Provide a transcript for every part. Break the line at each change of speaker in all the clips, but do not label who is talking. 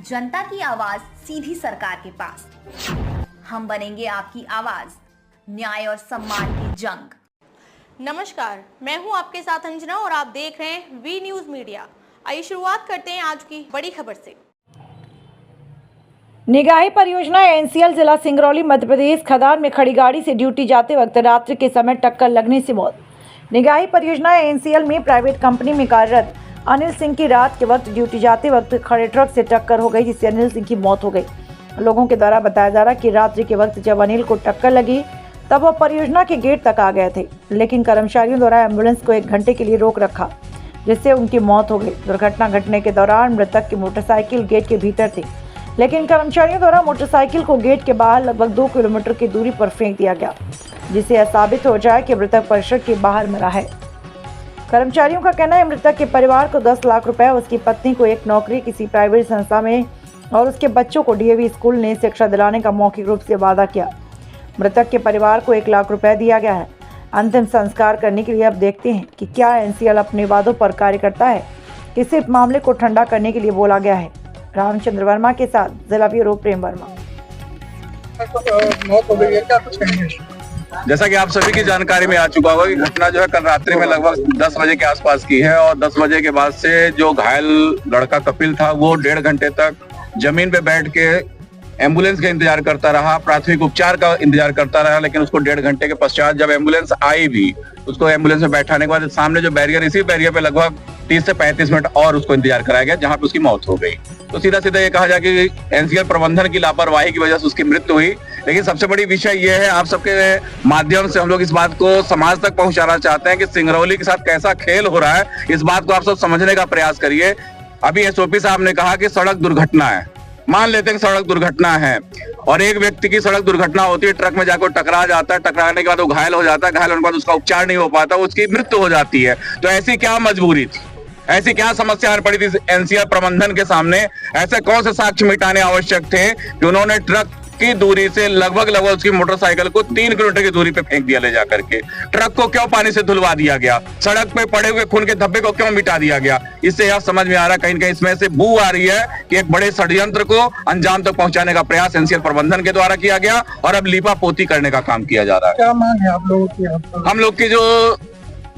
जनता की आवाज सीधी सरकार के पास। हम बनेंगे आपकी आवाज, न्याय और सम्मान की जंग।
नमस्कार, मैं हूं आपके साथ अंजना और आप देख रहे हैं वी न्यूज मीडिया। आइए शुरुआत करते हैं आज की बड़ी खबर से।
निगाही परियोजना एनसीएल जिला सिंगरौली मध्य प्रदेश खदान में खड़ी गाड़ी से ड्यूटी जाते वक्त रात्रि के समय टक्कर लगने से मौत। निगाही परियोजना एनसीएल में प्राइवेट कंपनी में कार्यरत अनिल सिंह की रात के वक्त ड्यूटी जाते वक्त खड़े ट्रक से टक्कर हो गई, जिससे अनिल सिंह की मौत हो गई। लोगों के द्वारा बताया जा रहा कि रात्रि के वक्त जब अनिल को टक्कर लगी तब वह परियोजना के गेट तक आ गए थे, लेकिन कर्मचारियों द्वारा एम्बुलेंस को 1 घंटे के लिए रोक रखा, जिससे उनकी मौत हो गई। दुर्घटना घटने के दौरान मृतक की मोटरसाइकिल गेट के भीतर थी, लेकिन कर्मचारियों द्वारा मोटरसाइकिल को गेट के बाहर लगभग 2 किलोमीटर की दूरी पर फेंक दिया गया, जिससे यह साबित हो जाए कि मृतक परिसर के बाहर मरा है। कर्मचारियों का कहना है मृतक के परिवार को 10 लाख रुपए, उसकी पत्नी को एक नौकरी किसी प्राइवेट संस्था में और उसके बच्चों को डीएवी स्कूल ने शिक्षा दिलाने का मौखिक रूप से वादा किया। मृतक के परिवार को 1 लाख रुपए दिया गया है। अंतिम संस्कार करने के लिए अब देखते हैं कि क्या एनसीएल अपने वादों पर कार्य करता है कि सिर्फ मामले को ठंडा करने के लिए बोला गया है। रामचंद्र वर्मा के साथ जिला ब्यूरो प्रेम वर्मा।
मौत हो गई है, क्या कुछ कहेंगे?
जैसा कि आप सभी की जानकारी में आ चुका होगा कि घटना जो है कल रात्रि में लगभग 10 बजे के आसपास की है और 10 बजे के बाद से जो घायल लड़का कपिल था वो 1.5 घंटे तक जमीन पे बैठ के एम्बुलेंस का इंतजार करता रहा, प्राथमिक उपचार का इंतजार करता रहा, लेकिन उसको 1.5 घंटे के पश्चात जब एम्बुलेंस आई भी, उसको एम्बुलेंस में बैठाने के बाद सामने जो बैरियर, इसी बैरियर पे लगभग 30 से 35 मिनट और उसको इंतजार कराया गया, जहां पे उसकी मौत हो गई। तो सीधा सीधा ये कहा जाए कि एनसीएल प्रबंधन की लापरवाही की वजह से उसकी मृत्यु हुई। लेकिन सबसे बड़ी विषय ये है, आप सबके माध्यम से हम लोग इस बात को समाज तक पहुंचाना चाहते हैं कि सिंगरौली के साथ कैसा खेल हो रहा है। इस बात को आप सब समझने का प्रयास करिए। अभी एसओपी साहब ने कहा कि सड़क दुर्घटना है, मान लेते हैं सड़क दुर्घटना है और एक व्यक्ति की सड़क दुर्घटना होती है, ट्रक में जाकर टकरा जाता है, टकराने के बाद वो घायल हो जाता है, घायल होने के बाद उसका उपचार नहीं हो पाता, उसकी मृत्यु हो जाती है। तो ऐसी क्या मजबूरी थी, ऐसी क्या समस्या पड़ी थी एनसीएल प्रबंधन के सामने? ऐसे कौन से साक्ष्य मिटाने आवश्यक थे कि उन्होंने ट्रक की दूरी से लगभग उसकी मोटरसाइकिल को 3 किलोमीटर की दूरी पे फेंक दिया ले जाकर के? ट्रक को क्यों पानी से धुलवा दिया गया? सड़क पे पड़े हुए खून के धब्बे को क्यों मिटा दिया गया? इससे यह समझ में आ रहा कहीं न कहीं इसमें से बू आ रही है कि एक बड़े षड्यंत्र को अंजाम तक पहुंचाने का प्रयास एनसीएल प्रबंधन के द्वारा किया गया और अब लीपापोती करने का काम किया जा रहा है।
क्या मांग है आप लोगों की?
हम लोग की जो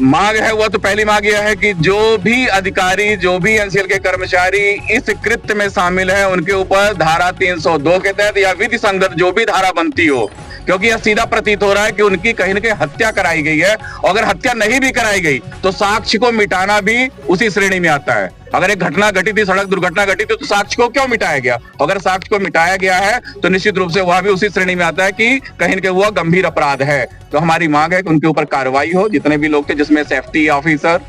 मांग है वह तो पहली मांग यह है कि जो भी अधिकारी, जो भी एनसीएल के कर्मचारी इस कृत्य में शामिल है, उनके ऊपर धारा 302 के तहत या विधि संगत जो भी धारा बनती हो, क्योंकि यह सीधा प्रतीत हो रहा है कि उनकी कहीं न कहीं हत्या कराई गई है। अगर हत्या नहीं भी कराई गई तो साक्ष्य को मिटाना भी उसी श्रेणी में आता है। अगर एक घटना घटी थी, सड़क दुर्घटना घटी थी, तो साक्ष्य को क्यों मिटाया गया? अगर साक्ष्य को मिटाया गया है तो निश्चित रूप से वह भी उसी श्रेणी में आता है कि कहीं न कहीं वह गंभीर अपराध है। तो हमारी मांग है कि उनके ऊपर कार्रवाई हो, जितने भी लोग थे, जिसमें safety officer,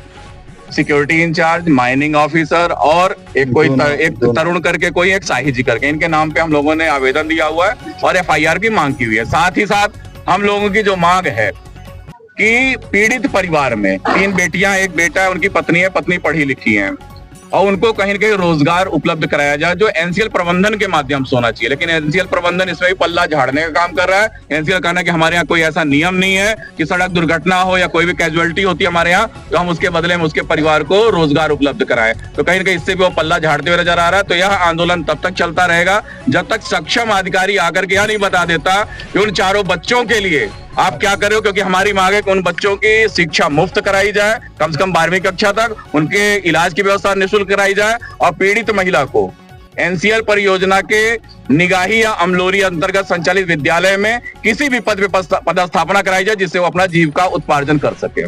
security in charge, mining officer और एक तरुण करके कोई एक साहिजी करके, इनके नाम पे हम लोगों ने आवेदन दिया हुआ है और एफआईआर की मांग की हुई है। साथ ही साथ हम लोगों की जो मांग है कि पीड़ित परिवार में 3 बेटियां, 1 बेटा है, उनकी पत्नी है, पत्नी पढ़ी लिखी है और उनको कहीं न कहीं रोजगार उपलब्ध कराया जाए, जो एनसीएल प्रबंधन के माध्यम से होना चाहिए। लेकिन एनसीएल प्रबंधन इसमें भी पल्ला झाड़ने का काम कर रहा है। एनसीएल कहना कि हमारे यहाँ कोई ऐसा नियम नहीं है कि सड़क दुर्घटना हो या कोई भी कैजुअलिटी होती है हमारे यहाँ तो हम उसके बदले में उसके परिवार को रोजगार उपलब्ध कराएं। तो कहीं न कहीं इससे भी वो पल्ला झाड़ते हुए नजर आ रहा है। तो यह आंदोलन तब तक चलता रहेगा जब तक सक्षम अधिकारी आकर के यह नहीं बता देता कि उन 4 बच्चों के लिए आप क्या कर रहे हो, क्योंकि हमारी मांग है कि उन बच्चों की शिक्षा मुफ्त कराई जाए, कम से कम 12वीं कक्षा तक, उनके इलाज की व्यवस्था निःशुल्क कराई जाए और पीड़ित महिला को एनसीएल परियोजना के निगाही या अमलोरी अंतर्गत संचालित विद्यालय में किसी भी पद पे पदस्थापना कराई जाए, जिससे वो अपना जीविका उत्पार्जन कर सके।